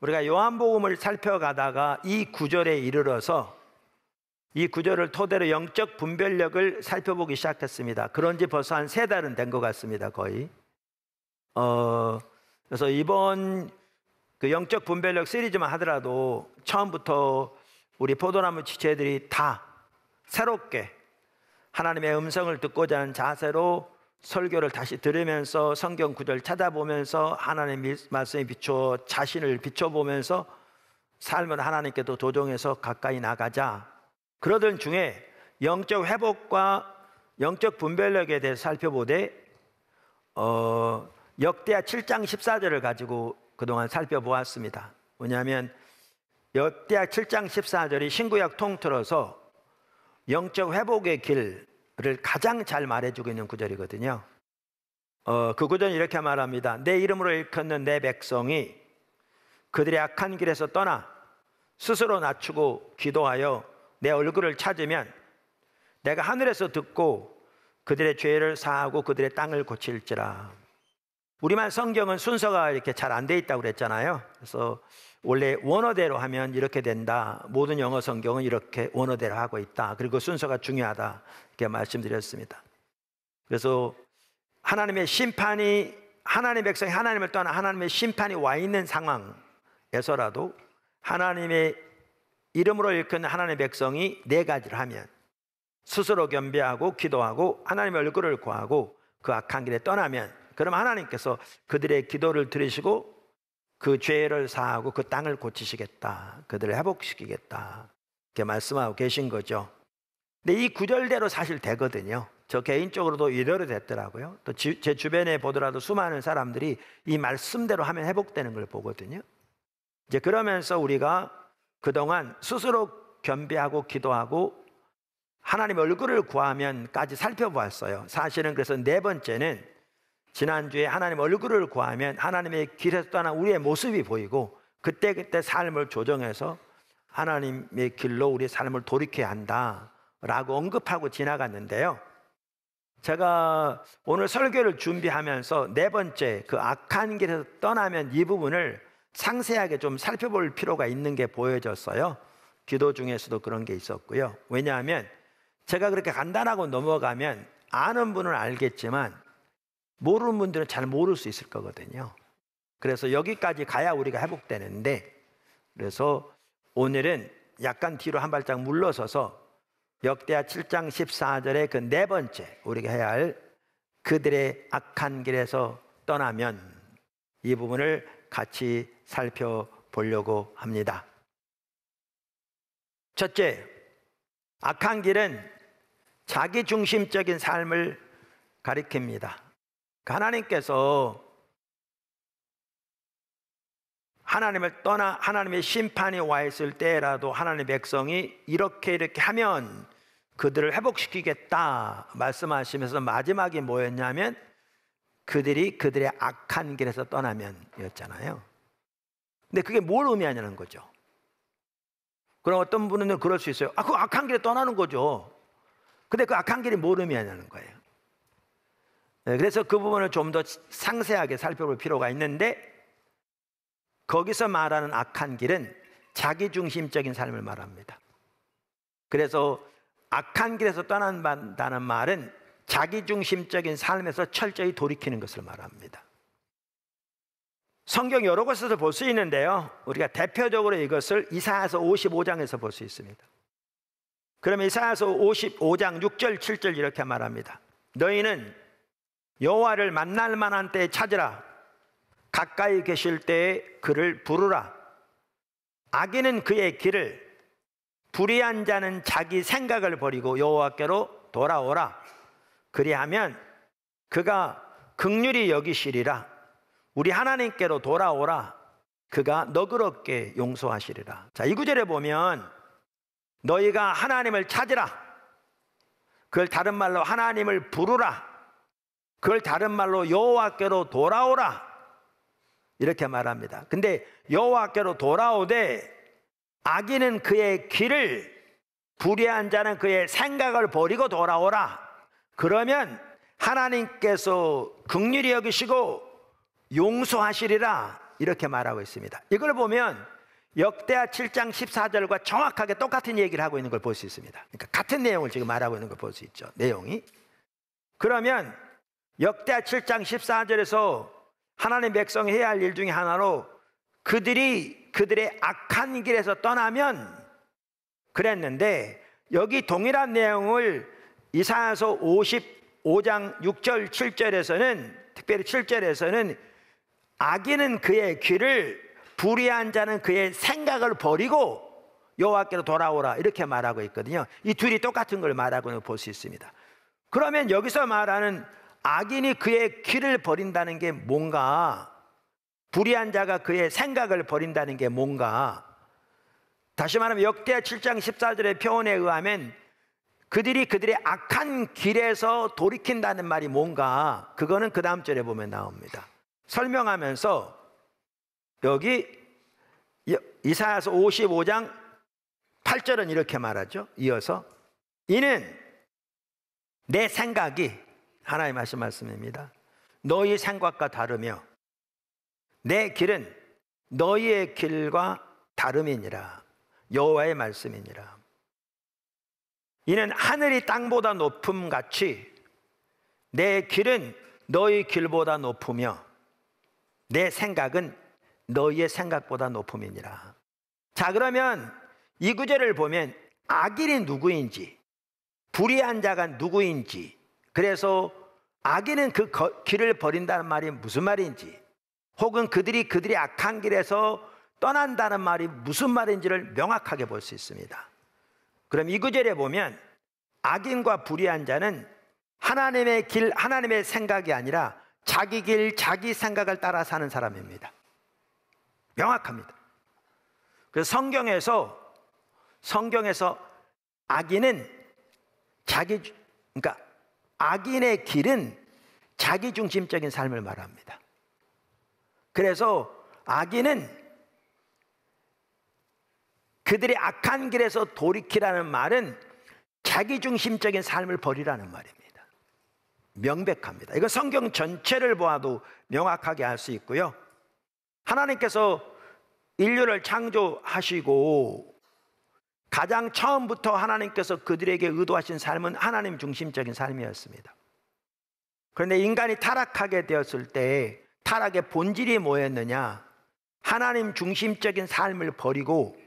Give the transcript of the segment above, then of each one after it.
우리가 요한복음을 살펴가다가 이 구절에 이르러서 이 구절을 토대로 영적 분별력을 살펴보기 시작했습니다. 그런 지 벌써 한 3달은 된 것 같습니다, 거의. 그래서 이번 그 영적 분별력 시리즈만 하더라도 처음부터 우리 포도나무 지체들이 다 새롭게 하나님의 음성을 듣고자 하는 자세로 설교를 다시 들으면서 성경 구절 찾아보면서 하나님의 말씀에 비추어 자신을 비춰보면서 삶을 하나님께 더 도전해서 가까이 나가자. 그러던 중에 영적 회복과 영적 분별력에 대해서 살펴보되 역대하 7장 14절을 가지고 그동안 살펴보았습니다. 왜냐하면 역대하 7장 14절이 신구약 통틀어서 영적 회복의 길을 가장 잘 말해주고 있는 구절이거든요. 그 구절은 이렇게 말합니다. 내 이름으로 일컫는 내 백성이 그들의 악한 길에서 떠나 스스로 낮추고 기도하여 내 얼굴을 찾으면 내가 하늘에서 듣고 그들의 죄를 사하고 그들의 땅을 고칠지라. 우리말 성경은 순서가 이렇게 잘 안 돼 있다고 그랬잖아요. 그래서 원래 원어대로 하면 이렇게 된다. 모든 영어 성경은 이렇게 원어대로 하고 있다. 그리고 순서가 중요하다. 이렇게 말씀드렸습니다. 그래서 하나님의 심판이, 하나님의 백성이 하나님을 떠나 하나님의 심판이 와 있는 상황에서라도 하나님의 이름으로 일컫는 하나님의 백성이 4가지를 하면 스스로 겸비하고 기도하고 하나님의 얼굴을 구하고 그 악한 길에 떠나면, 그럼 하나님께서 그들의 기도를 들으시고 그 죄를 사하고 그 땅을 고치시겠다, 그들을 회복시키겠다, 이렇게 말씀하고 계신 거죠. 근데 이 구절대로 사실 되거든요. 저 개인적으로도 이대로 됐더라고요. 또 제 주변에 보더라도 수많은 사람들이 이 말씀대로 하면 회복되는 걸 보거든요. 이제 그러면서 우리가 그동안 스스로 겸비하고 기도하고 하나님의 얼굴을 구하면까지 살펴보았어요. 사실은 그래서 4번째는 지난주에 하나님의 얼굴을 구하면 하나님의 길에서 떠난 우리의 모습이 보이고 그때그때 삶을 조정해서 하나님의 길로 우리의 삶을 돌이켜야 한다라고 언급하고 지나갔는데요. 제가 오늘 설교를 준비하면서 4번째 그 악한 길에서 떠나면 이 부분을 상세하게 좀 살펴볼 필요가 있는 게 보여졌어요. 기도 중에서도 그런 게 있었고요. 왜냐하면 제가 그렇게 간단하고 넘어가면 아는 분은 알겠지만 모르는 분들은 잘 모를 수 있을 거거든요. 그래서 여기까지 가야 우리가 회복되는데, 그래서 오늘은 약간 뒤로 한 발짝 물러서서 역대하 7장 14절의 그 4번째 우리가 해야 할 그들의 악한 길에서 떠나면, 이 부분을 같이 살펴보려고 합니다. 첫째, 악한 길은 자기중심적인 삶을 가리킵니다. 하나님께서 하나님을 떠나 하나님의 심판이 와 있을 때라도 하나님의 백성이 이렇게 하면 그들을 회복시키겠다 말씀하시면서 마지막이 뭐였냐면 그들이 그들의 악한 길에서 떠나면 이었잖아요. 근데 그게 뭘 의미하냐는 거죠. 그럼 어떤 분은 그럴 수 있어요. 그 악한 길에 떠나는 거죠. 근데 그 악한 길이 뭘 의미하냐는 거예요. 그래서 그 부분을 좀 더 상세하게 살펴볼 필요가 있는데, 거기서 말하는 악한 길은 자기중심적인 삶을 말합니다. 그래서 악한 길에서 떠난다는 말은 자기중심적인 삶에서 철저히 돌이키는 것을 말합니다. 성경 여러 곳에서 볼 수 있는데요, 우리가 대표적으로 이것을 이사야서 55장에서 볼 수 있습니다. 그러면 이사야서 55장 6절 7절 이렇게 말합니다. 너희는 여호와를 만날 만한 때에 찾으라. 가까이 계실 때에 그를 부르라. 악인은 그의 길을, 불의한 자는 자기 생각을 버리고 여호와께로 돌아오라. 그리하면 그가 긍휼히 여기시리라. 우리 하나님께로 돌아오라. 그가 너그럽게 용서하시리라. 자, 이 구절에 보면 너희가 하나님을 찾으라, 그걸 다른 말로 하나님을 부르라, 그걸 다른 말로 여호와께로 돌아오라, 이렇게 말합니다. 근데 여호와께로 돌아오되 악인은 그의 길을, 불의한 자는 그의 생각을 버리고 돌아오라. 그러면 하나님께서 긍휼히 여기시고 용서하시리라. 이렇게 말하고 있습니다. 이걸 보면 역대하 7장 14절과 정확하게 똑같은 얘기를 하고 있는 걸 볼 수 있습니다. 그러니까 같은 내용을 지금 말하고 있는 걸 볼 수 있죠. 내용이. 그러면 역대하 7장 14절에서 하나님 백성이 해야 할 일 중에 하나로 그들이 그들의 악한 길에서 떠나면 그랬는데, 여기 동일한 내용을 이사야서 55장 6절 7절에서는, 특별히 7절에서는 악인은 그의 길을, 불의한 자는 그의 생각을 버리고 여호와께로 돌아오라, 이렇게 말하고 있거든요. 이 둘이 똑같은 걸 말하고 볼 수 있습니다. 그러면 여기서 말하는 악인이 그의 길을 버린다는 게 뭔가, 불의한 자가 그의 생각을 버린다는 게 뭔가, 다시 말하면 역대하 7장 14절의 표현에 의하면 그들이 그들의 악한 길에서 돌이킨다는 말이 뭔가, 그거는 그 다음 절에 보면 나옵니다. 설명하면서 여기 이사야서 55장 8절은 이렇게 말하죠. 이어서 이는 내 생각이, 하나님 하신 말씀입니다, 너희 생각과 다르며 내 길은 너희의 길과 다름이니라. 여호와의 말씀이니라. 이는 하늘이 땅보다 높음 같이 내 길은 너희 길보다 높으며 내 생각은 너희의 생각보다 높음이니라. 자, 그러면 이 구절을 보면 악인이 누구인지, 불의한 자가 누구인지, 그래서 악인은 그 길을 버린다는 말이 무슨 말인지, 혹은 그들이 악한 길에서 떠난다는 말이 무슨 말인지를 명확하게 볼 수 있습니다. 그럼 이 구절에 보면 악인과 불의한 자는 하나님의 길, 하나님의 생각이 아니라 자기 길, 자기 생각을 따라 사는 사람입니다. 명확합니다. 그래서 성경에서 악인은 그러니까 악인의 길은 자기중심적인 삶을 말합니다. 그래서 악인은 그들의 악한 길에서 돌이키라는 말은 자기중심적인 삶을 버리라는 말입니다. 명백합니다. 이거 성경 전체를 보아도 명확하게 알 수 있고요. 하나님께서 인류를 창조하시고 가장 처음부터 하나님께서 그들에게 의도하신 삶은 하나님 중심적인 삶이었습니다. 그런데 인간이 타락하게 되었을 때 타락의 본질이 뭐였느냐? 하나님 중심적인 삶을 버리고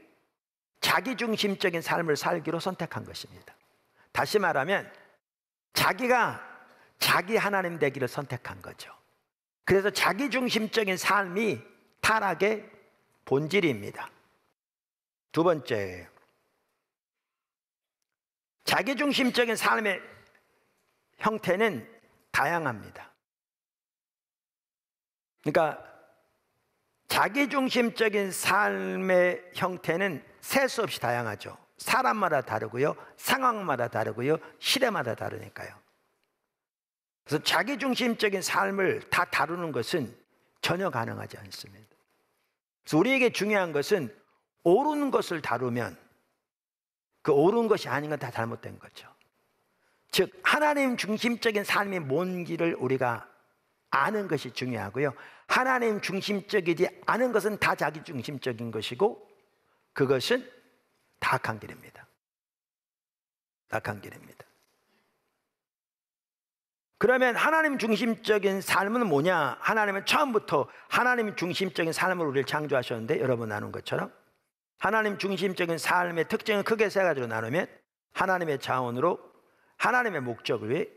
자기 중심적인 삶을 살기로 선택한 것입니다. 다시 말하면 자기가 자기 하나님 되기를 선택한 거죠. 그래서 자기 중심적인 삶이 타락의 본질입니다. 두 번째, 자기 중심적인 삶의 형태는 다양합니다. 그러니까 자기중심적인 삶의 형태는 셀 수 없이 다양하죠. 사람마다 다르고요, 상황마다 다르고요, 시대마다 다르니까요. 그래서 자기중심적인 삶을 다 다루는 것은 전혀 가능하지 않습니다. 그래서 우리에게 중요한 것은 옳은 것을 다루면 그 옳은 것이 아닌 건 다 잘못된 거죠. 즉 하나님 중심적인 삶이 뭔지를 우리가 아는 것이 중요하고요, 하나님 중심적이지 않은 것은 다 자기 중심적인 것이고 그것은 다 악한 길입니다. 악한 길입니다. 그러면 하나님 중심적인 삶은 뭐냐? 하나님은 처음부터 하나님 중심적인 삶을 우리를 창조하셨는데, 여러분 나눈 것처럼 하나님 중심적인 삶의 특징을 크게 세 가지로 나누면 하나님의 자원으로, 하나님의 목적을 위해,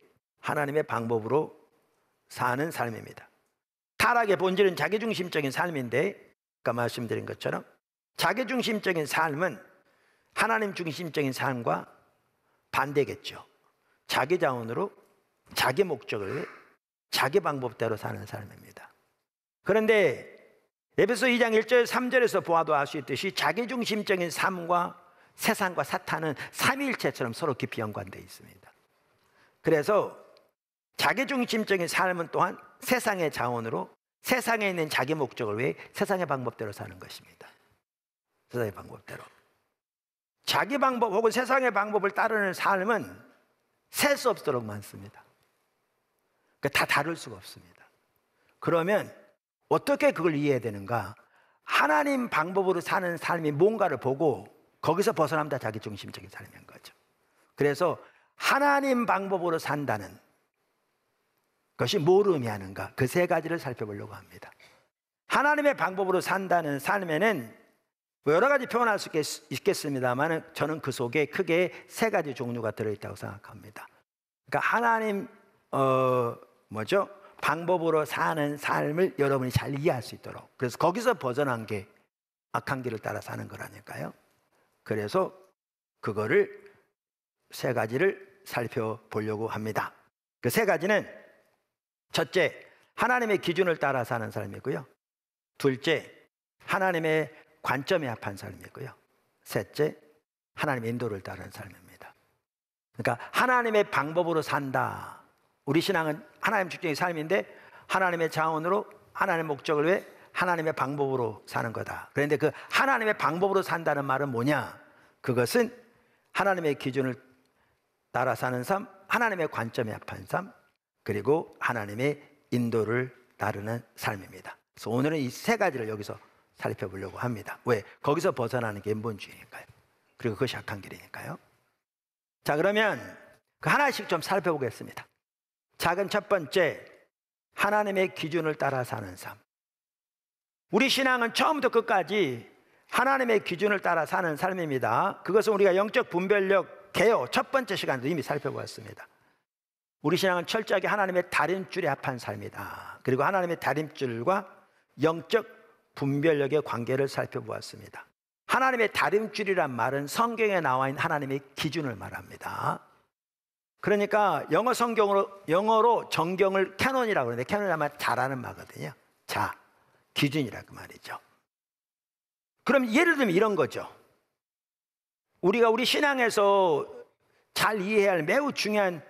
하나님의 방법으로 사는 삶입니다. 타락의 본질은 자기중심적인 삶인데, 아까 말씀드린 것처럼 자기중심적인 삶은 하나님 중심적인 삶과 반대겠죠. 자기 자원으로, 자기 목적을 위해, 자기 방법대로 사는 삶입니다. 그런데 에베소 2장 1절 3절에서 보아도 알 수 있듯이 자기중심적인 삶과 세상과 사탄은 삼위일체처럼 서로 깊이 연관되어 있습니다. 그래서 자기중심적인 삶은 또한 세상의 자원으로, 세상에 있는 자기 목적을 위해 세상의 방법대로 사는 것입니다. 세상의 방법대로. 자기 방법 혹은 세상의 방법을 따르는 삶은 셀 수 없도록 많습니다. 다 다룰 수가 없습니다. 그러면 어떻게 그걸 이해해야 되는가? 하나님 방법으로 사는 삶이 뭔가를 보고 거기서 벗어나면 다 자기중심적인 삶인 거죠. 그래서 하나님 방법으로 산다는 것이 뭘 의미하는가? 그 세 가지를 살펴보려고 합니다. 하나님의 방법으로 산다는 삶에는 여러 가지 표현할 수 있겠습니다만 저는 그 속에 크게 세 가지 종류가 들어있다고 생각합니다. 그러니까 하나님 방법으로 사는 삶을 여러분이 잘 이해할 수 있도록, 그래서 거기서 벗어난 게 악한 길을 따라 사는 거라니까요. 그래서 그거를 세 가지를 살펴보려고 합니다. 그 세 가지는 첫째, 하나님의 기준을 따라 사는 삶이고요. 둘째, 하나님의 관점에 합한 삶이고요. 셋째, 하나님의 인도를 따르는 삶입니다. 그러니까 하나님의 방법으로 산다. 우리 신앙은 하나님 축적의 삶인데 하나님의 자원으로 하나님의 목적을 위해 하나님의 방법으로 사는 거다. 그런데 그 하나님의 방법으로 산다는 말은 뭐냐? 그것은 하나님의 기준을 따라 사는 삶, 하나님의 관점에 합한 삶, 그리고 하나님의 인도를 따르는 삶입니다. 그래서 오늘은 이 세 가지를 여기서 살펴보려고 합니다. 왜? 거기서 벗어나는 게 인본주의니까요. 그리고 그것이 악한 길이니까요. 자, 그러면 그 하나씩 좀 살펴보겠습니다. 작은 첫 번째, 하나님의 기준을 따라 사는 삶. 우리 신앙은 처음부터 끝까지 하나님의 기준을 따라 사는 삶입니다. 그것은 우리가 영적 분별력 개요 첫 번째 시간에도 이미 살펴보았습니다. 우리 신앙은 철저하게 하나님의 다림줄에 합한 삶이다. 그리고 하나님의 다림줄과 영적 분별력의 관계를 살펴보았습니다. 하나님의 다림줄이란 말은 성경에 나와 있는 하나님의 기준을 말합니다. 그러니까 영어로 정경을 캐논이라고 그러는데, 캐논이란 말 잘하는 말거든요. 자, 기준이라고 말이죠. 그럼 예를 들면 이런 거죠. 우리가 우리 신앙에서 잘 이해해야 할 매우 중요한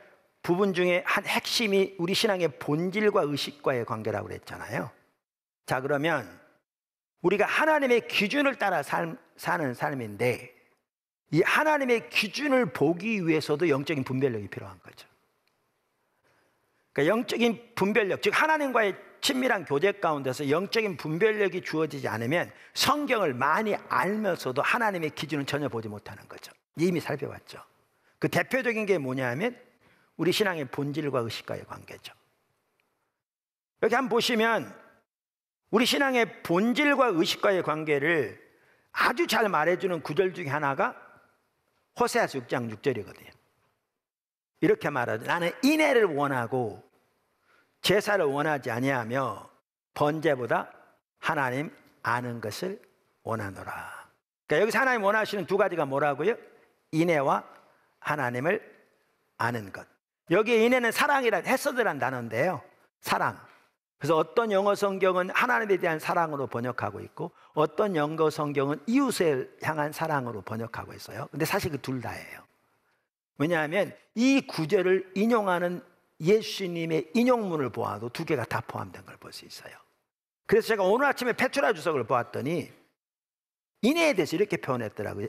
부분 중에 한 핵심이 우리 신앙의 본질과 의식과의 관계라고 그랬잖아요. 자, 그러면 우리가 하나님의 기준을 따라 사는 삶인데, 이 하나님의 기준을 보기 위해서도 영적인 분별력이 필요한 거죠. 그러니까 영적인 분별력, 즉 하나님과의 친밀한 교제 가운데서 영적인 분별력이 주어지지 않으면 성경을 많이 알면서도 하나님의 기준을 전혀 보지 못하는 거죠. 이미 살펴봤죠. 그 대표적인 게 뭐냐면 우리 신앙의 본질과 의식과의 관계죠. 여기 한번 보시면 우리 신앙의 본질과 의식과의 관계를 아주 잘 말해주는 구절 중에 하나가 호세아서 6장 6절이거든요. 이렇게 말하죠. 나는 인애를 원하고 제사를 원하지 아니하며 번제보다 하나님 아는 것을 원하노라. 그러니까 여기서 하나님 원하시는 두 가지가 뭐라고요? 인애와 하나님을 아는 것. 여기에 인애는 사랑이란 헤서드란 단어인데요. 사랑. 그래서 어떤 영어 성경은 하나님에 대한 사랑으로 번역하고 있고 어떤 영어 성경은 이웃을 향한 사랑으로 번역하고 있어요. 근데 사실 그 둘 다예요. 왜냐하면 이 구절을 인용하는 예수님의 인용문을 보아도 두 개가 다 포함된 걸 볼 수 있어요. 그래서 제가 오늘 아침에 페트라 주석을 보았더니 인애에 대해서 이렇게 표현했더라고요.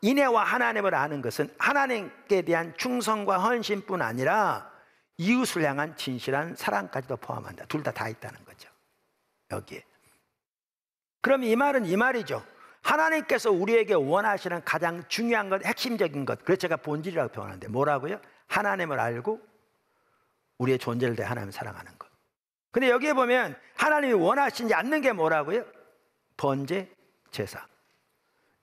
인애와 하나님을 아는 것은 하나님께 대한 충성과 헌신뿐 아니라 이웃을 향한 진실한 사랑까지도 포함한다. 둘 다 있다는 거죠. 여기에. 그럼 이 말은 이 말이죠. 하나님께서 우리에게 원하시는 가장 중요한 것, 핵심적인 것, 그래서 제가 본질이라고 표현하는데 뭐라고요? 하나님을 알고 우리의 존재를 대해 하나님을 사랑하는 것. 근데 여기에 보면 하나님이 원하시지 않는 게 뭐라고요? 번제, 제사.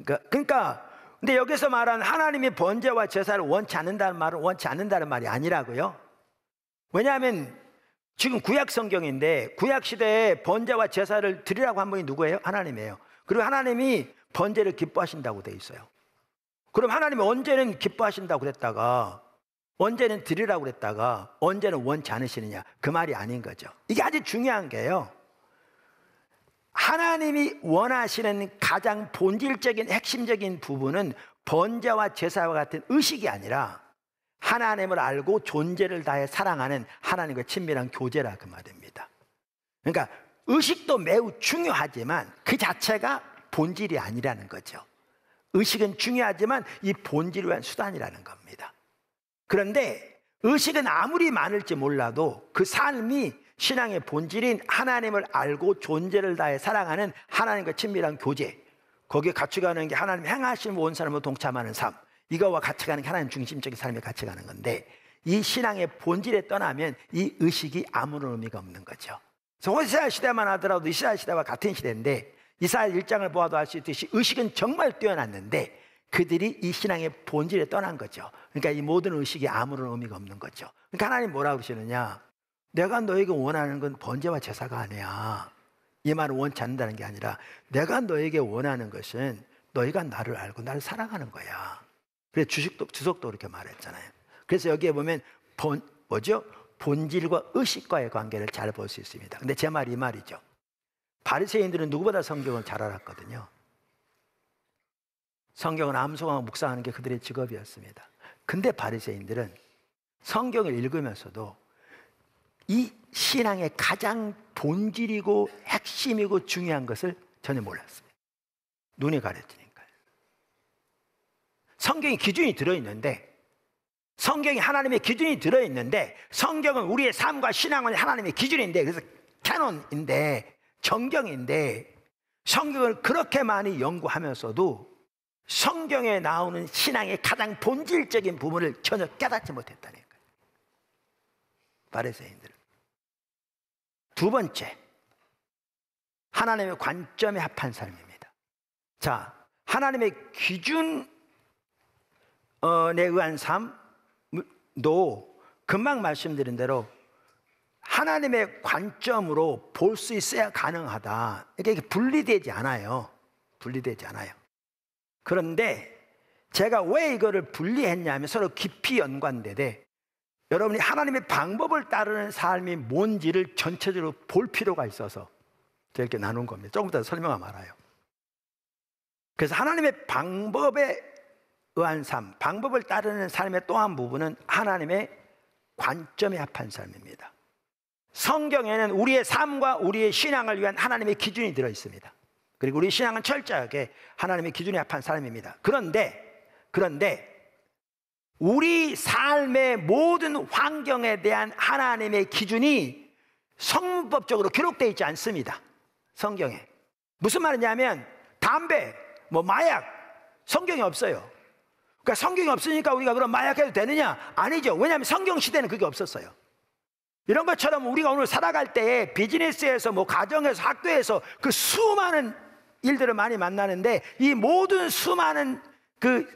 그러니까 근데 여기서 말하는 하나님이 번제와 제사를 원치 않는다는 말은 원치 않는다는 말이 아니라고요. 왜냐하면 지금 구약 성경인데 구약 시대에 번제와 제사를 드리라고 한 분이 누구예요? 하나님이에요. 그리고 하나님이 번제를 기뻐하신다고 돼 있어요. 그럼 하나님이 언제는 기뻐하신다고 그랬다가 언제는 드리라고 그랬다가 언제는 원치 않으시느냐, 그 말이 아닌 거죠. 이게 아주 중요한 게요, 하나님이 원하시는 가장 본질적인 핵심적인 부분은 번제와 제사와 같은 의식이 아니라 하나님을 알고 존재를 다해 사랑하는 하나님과 친밀한 교제라 그 말입니다. 그러니까 의식도 매우 중요하지만 그 자체가 본질이 아니라는 거죠. 의식은 중요하지만 이 본질을 위한 수단이라는 겁니다. 그런데 의식은 아무리 많을지 몰라도 그 삶이 신앙의 본질인 하나님을 알고 존재를 다해 사랑하는 하나님과 친밀한 교제, 거기에 같이 가는 게 하나님 행하신 온 사람으로 동참하는 삶, 이거와 같이 가는 게 하나님 중심적인 삶에 같이 가는 건데, 이 신앙의 본질에 떠나면 이 의식이 아무런 의미가 없는 거죠. 그래서 호세아 시대만 하더라도 이스라엘 시대와 같은 시대인데, 이사야 1장을 보아도 알 수 있듯이 의식은 정말 뛰어났는데 그들이 이 신앙의 본질에 떠난 거죠. 그러니까 이 모든 의식이 아무런 의미가 없는 거죠. 그러니까 하나님 뭐라고 그러시느냐, 내가 너에게 원하는 건 번제와 제사가 아니야. 이 말을 원치 않는다는 게 아니라, 내가 너에게 원하는 것은 너희가 나를 알고 나를 사랑하는 거야. 그래서 주석도 그렇게 말했잖아요. 그래서 여기에 보면 본질과 의식과의 관계를 잘 볼 수 있습니다. 근데 제 말이 이 말이죠. 바리새인들은 누구보다 성경을 잘 알았거든요. 성경을 암송하고 묵상하는 게 그들의 직업이었습니다. 근데 바리새인들은 성경을 읽으면서도 이 신앙의 가장 본질이고 핵심이고 중요한 것을 전혀 몰랐어요. 눈이 가려지니까요. 성경에 기준이 들어있는데, 성경이 하나님의 기준이 들어있는데, 성경은 우리의 삶과 신앙은 하나님의 기준인데, 그래서 캐논인데, 정경인데, 성경을 그렇게 많이 연구하면서도 성경에 나오는 신앙의 가장 본질적인 부분을 전혀 깨닫지 못했다니까요. 바리새인들은. 두 번째, 하나님의 관점에 합한 삶입니다. 자, 하나님의 기준에 의한 삶도 금방 말씀드린 대로 하나님의 관점으로 볼 수 있어야 가능하다. 이게 분리되지 않아요. 분리되지 않아요. 그런데 제가 왜 이거를 분리했냐면 서로 깊이 연관되되, 여러분이 하나님의 방법을 따르는 삶이 뭔지를 전체적으로 볼 필요가 있어서 제가 이렇게 나눈 겁니다. 조금 이따 설명하면 알아요. 그래서 하나님의 방법에 의한 삶, 방법을 따르는 삶의 또 한 부분은 하나님의 관점에 합한 삶입니다. 성경에는 우리의 삶과 우리의 신앙을 위한 하나님의 기준이 들어있습니다. 그리고 우리 신앙은 철저하게 하나님의 기준에 합한 삶입니다. 그런데 우리 삶의 모든 환경에 대한 하나님의 기준이 성문법적으로 기록되어 있지 않습니다. 성경에. 무슨 말이냐면 담배, 마약, 성경에 없어요. 그러니까 성경이 없으니까 우리가 그럼 마약해도 되느냐? 아니죠. 왜냐하면 성경 시대는 그게 없었어요. 이런 것처럼 우리가 오늘 살아갈 때에 비즈니스에서 가정에서 학교에서 그 수많은 일들을 많이 만나는데, 이 모든 수많은 그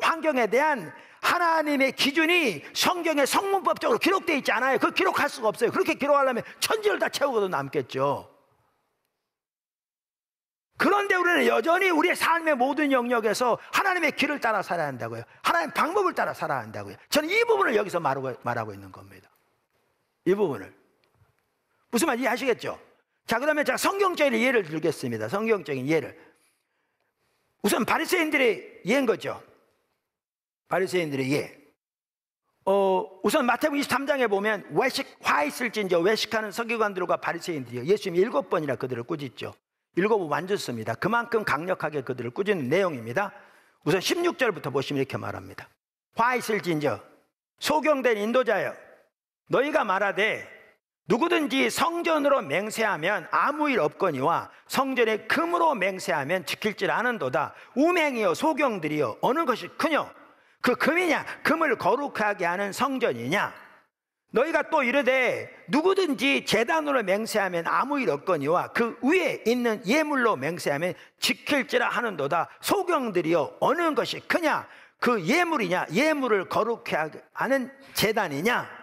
환경에 대한 하나님의 기준이 성경에 성문법적으로 기록되어 있지 않아요. 그걸 기록할 수가 없어요. 그렇게 기록하려면 천지를 다 채우고도 남겠죠. 그런데 우리는 여전히 우리의 삶의 모든 영역에서 하나님의 길을 따라 살아야 한다고요. 하나님의 방법을 따라 살아야 한다고요. 저는 이 부분을 여기서 말하고 있는 겁니다. 이 부분을. 무슨 말인지 이해하시겠죠? 자, 그러면 제가 성경적인 예를 들겠습니다. 성경적인 예를. 우선 바리새인들의 예인 거죠. 바리새인들의 예. 우선 마태복음 23장에 보면 화 있을진저 외식하는 서기관들과 바리새인들이요, 예수님 7번이나 그들을 꾸짖죠. 7번 완주습니다. 그만큼 강력하게 그들을 꾸짖는 내용입니다. 우선 16절부터 보시면 이렇게 말합니다. 화 있을진저 소경된 인도자여, 너희가 말하되 누구든지 성전으로 맹세하면 아무 일 없거니와 성전에 금으로 맹세하면 지킬줄 아는도다. 우맹이여 소경들이여, 어느 것이 크뇨? 그 금이냐? 금을 거룩하게 하는 성전이냐? 너희가 또 이르되 누구든지 제단으로 맹세하면 아무 일 없거니와 그 위에 있는 예물로 맹세하면 지킬지라 하는도다. 소경들이여, 어느 것이 크냐? 그 예물이냐? 예물을 거룩하게 하는 제단이냐?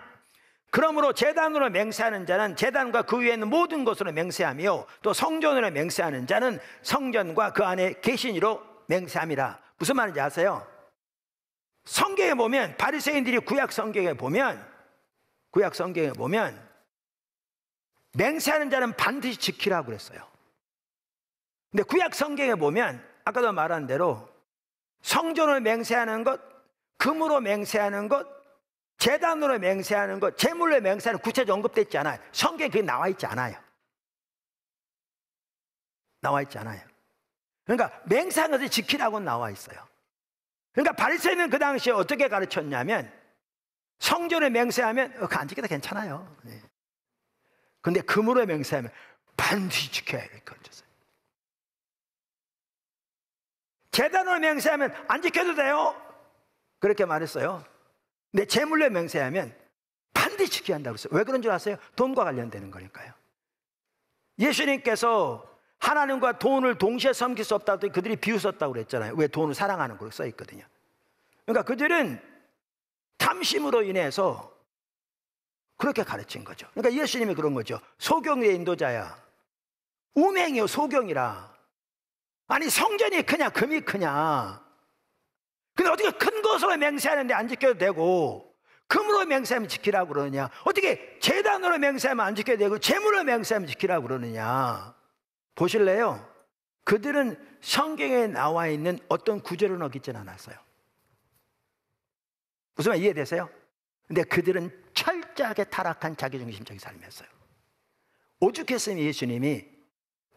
그러므로 제단으로 맹세하는 자는 제단과 그 위에 있는 모든 것으로 맹세하며, 또 성전으로 맹세하는 자는 성전과 그 안에 계신 이로 맹세함이라. 무슨 말인지 아세요? 성경에 보면, 바리새인들이 구약 성경에 보면 맹세하는 자는 반드시 지키라고 그랬어요. 근데 구약 성경에 보면 아까도 말한 대로 성전을 맹세하는 것, 금으로 맹세하는 것, 제단으로 맹세하는 것, 제물로 맹세하는 것 구체적으로 언급되어 있지 않아요. 성경에 그게 나와 있지 않아요. 나와 있지 않아요. 그러니까 맹세하는 것을 지키라고 나와 있어요. 그러니까 바리새인은 그 당시에 어떻게 가르쳤냐면, 성전에 맹세하면 안 지켜도 괜찮아요. 근데 금으로 맹세하면 반드시 지켜야 될 거였어요. 제단으로 맹세하면 안 지켜도 돼요. 그렇게 말했어요. 근데 제물로 맹세하면 반드시 지켜야 한다고 했어요. 왜 그런 줄 아세요? 돈과 관련되는 거니까요. 예수님께서 하나님과 돈을 동시에 섬길 수 없다고 그들이 비웃었다고 그랬잖아요. 왜? 돈을 사랑하는 걸로 써 있거든요. 그러니까 그들은 탐심으로 인해서 그렇게 가르친 거죠. 그러니까 예수님이 그런 거죠. 소경의 인도자야. 우맹이요, 소경이라. 아니, 성전이 크냐, 금이 크냐. 근데 어떻게 큰 것으로 맹세하는데 안 지켜도 되고, 금으로 맹세하면 지키라고 그러느냐. 어떻게 제단으로 맹세하면 안 지켜도 되고, 재물로 맹세하면 지키라고 그러느냐. 보실래요? 그들은 성경에 나와 있는 어떤 구절을 어기진 않았어요. 무슨 말 이해되세요? 근데 그들은 철저하게 타락한 자기중심적인 삶이었어요. 오죽했으면 예수님이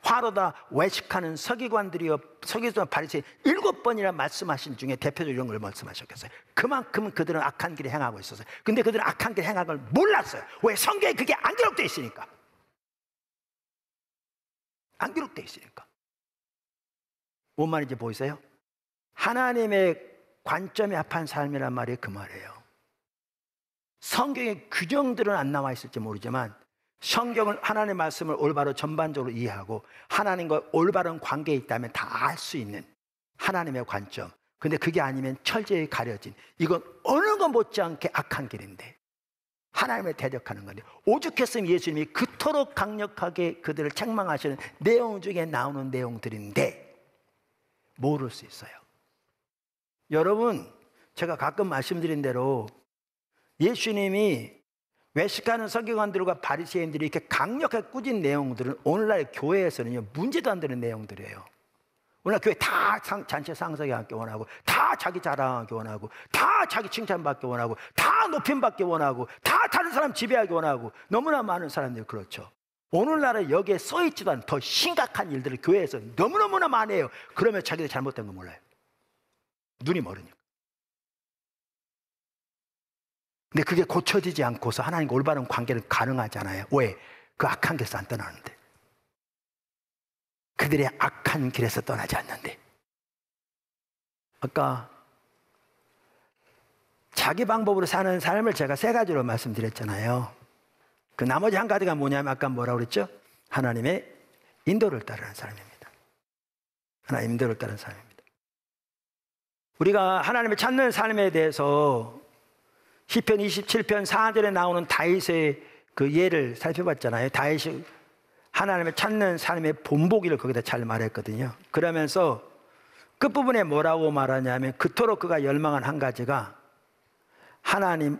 화로다 외식하는 서기관들이여 서기관 바리새인 7번이나 말씀하신 중에 대표적으로 이런 걸 말씀하셨겠어요. 그만큼 그들은 악한 길을 행하고 있었어요. 근데 그들은 악한 길을 행한 걸 몰랐어요. 왜? 성경에 그게 안 기록되어 있으니까. 안 기록되어 있으니까. 뭔 말인지 보이세요? 하나님의 관점에 합한 삶이란 말이 그 말이에요. 성경의 규정들은 안 나와 있을지 모르지만 성경을, 하나님의 말씀을 올바로 전반적으로 이해하고 하나님과 올바른 관계에 있다면 다 알 수 있는 하나님의 관점. 근데 그게 아니면 철저히 가려진, 이건 어느 것 못지않게 악한 길인데 하나님을 대적하는 건데, 오죽했으면 예수님이 그토록 강력하게 그들을 책망하시는 내용 중에 나오는 내용들인데 모를 수 있어요. 여러분, 제가 가끔 말씀드린 대로 예수님이 외식하는 서기관들과 바리새인들이 이렇게 강력하게 꾸짖은 내용들은 오늘날 교회에서는요, 문제도 안 되는 내용들이에요. 오늘날 교회 다 잔치 상석하기 원하고, 다 자기 자랑하기 원하고, 다 자기 칭찬받기 원하고, 다 높임받기 원하고, 다 다른 사람 지배하기 원하고, 너무나 많은 사람들이 그렇죠. 오늘날은 여기에 써있지도 않은 더 심각한 일들을 교회에서 너무너무나 많이 해요. 그러면 자기들 잘못된 거 몰라요. 눈이 멀으니까. 근데 그게 고쳐지지 않고서 하나님과 올바른 관계를 가능하잖아요. 왜? 그 악한 길에서 안 떠나는데. 그들의 악한 길에서 떠나지 않는데. 아까 자기 방법으로 사는 삶을 제가 3가지로 말씀드렸잖아요. 그 나머지 한 가지가 뭐냐면 아까 뭐라고 그랬죠? 하나님의 인도를 따르는 삶입니다. 하나님의 인도를 따르는 삶입니다. 우리가 하나님을 찾는 삶에 대해서 시편 27편 4절에 나오는 다윗의 그 예를 살펴봤잖아요. 다윗이 하나님을 찾는 삶의 본보기를 거기다 잘 말했거든요. 그러면서 끝부분에 뭐라고 말하냐면 그토록 그가 열망한 한 가지가 하나님을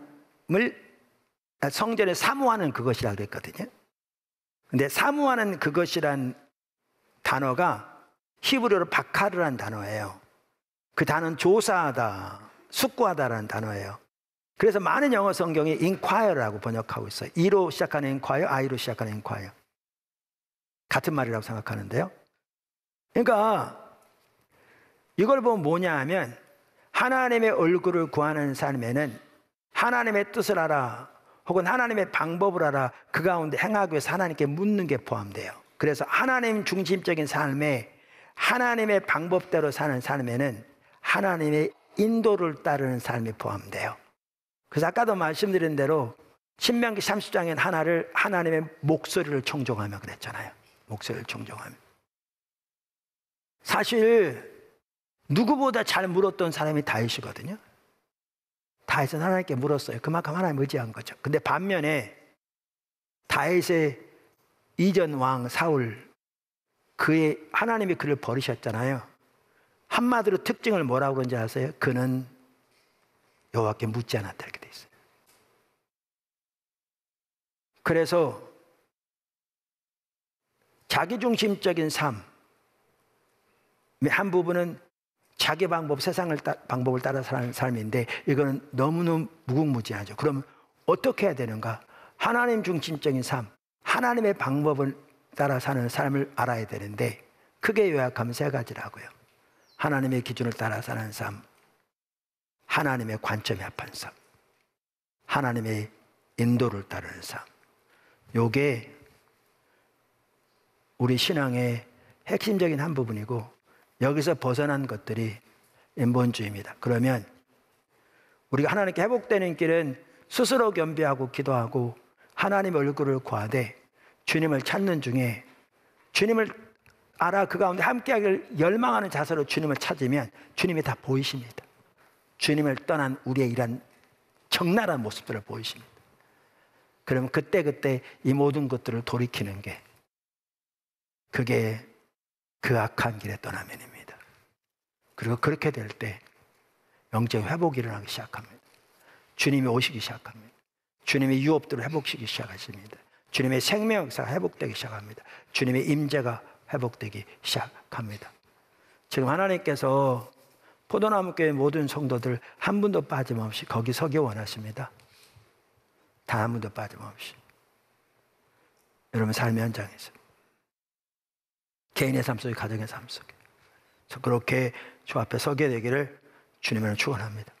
성전에 사모하는 그것이라고 그랬거든요. 근데 사모하는 그것이란 단어가 히브리어로 바카르라는 단어예요. 그 단어는 조사하다, 숙고하다라는 단어예요. 그래서 많은 영어 성경이 inquire라고 번역하고 있어요. E로 시작하는 inquire, I로 시작하는 inquire. 같은 말이라고 생각하는데요. 그러니까 이걸 보면 뭐냐 하면 하나님의 얼굴을 구하는 삶에는 하나님의 뜻을 알아, 혹은 하나님의 방법을 알아, 그 가운데 행하기 위해서 하나님께 묻는 게 포함돼요. 그래서 하나님 중심적인 삶에 하나님의 방법대로 사는 삶에는 하나님의 인도를 따르는 삶이 포함돼요. 그래서 아까도 말씀드린 대로 신명기 30장엔 하나님의 목소리를 청종하며 그랬잖아요. 목소리를 청종하며. 사실 누구보다 잘 물었던 사람이 다윗이거든요. 다윗은 하나님께 물었어요. 그만큼 하나님 의지한 거죠. 근데 반면에 다윗의 이전 왕 사울, 하나님이 그를 버리셨잖아요. 한마디로 특징을 뭐라고 그런지 아세요? 그는 여호와께 묻지 않았다 이렇게 돼 있어요. 그래서 자기중심적인 삶의 한 부분은 자기 방법, 방법을 따라 사는 삶인데 이거는 너무너무 무궁무진하죠. 그럼 어떻게 해야 되는가? 하나님 중심적인 삶, 하나님의 방법을 따라 사는 삶을 알아야 되는데 크게 요약하면 3가지라고요. 하나님의 기준을 따라 사는 삶, 하나님의 관점에 합한 삶, 하나님의 인도를 따르는 삶. 요게 우리 신앙의 핵심적인 한 부분이고 여기서 벗어난 것들이 인본주의입니다. 그러면 우리가 하나님께 회복되는 길은 스스로 겸비하고 기도하고 하나님 얼굴을 구하되 주님을 찾는 중에 주님을 알아 그 가운데 함께하기를 열망하는 자세로 주님을 찾으면 주님이 다 보이십니다. 주님을 떠난 우리의 이런 적나라한 모습들을 보이십니다. 그러면 그때 이 모든 것들을 돌이키는 게 그게 그 악한 길에 떠나면입니다. 그리고 그렇게 될 때 영적 회복이 일어나기 시작합니다. 주님이 오시기 시작합니다. 주님의 유업들을 회복시키기 시작하십니다. 주님의 생명 역사가 회복되기 시작합니다. 주님의 임재가 회복되기 시작합니다. 지금 하나님께서 포도나무교회 모든 성도들 한 분도 빠짐없이 거기 서기 원하십니다. 단 한 분도 빠짐없이. 여러분 삶의 현장에서 개인의 삶 속에 가정의 삶 속에 그렇게 주 앞에 서게 되기를 주님을 축원합니다.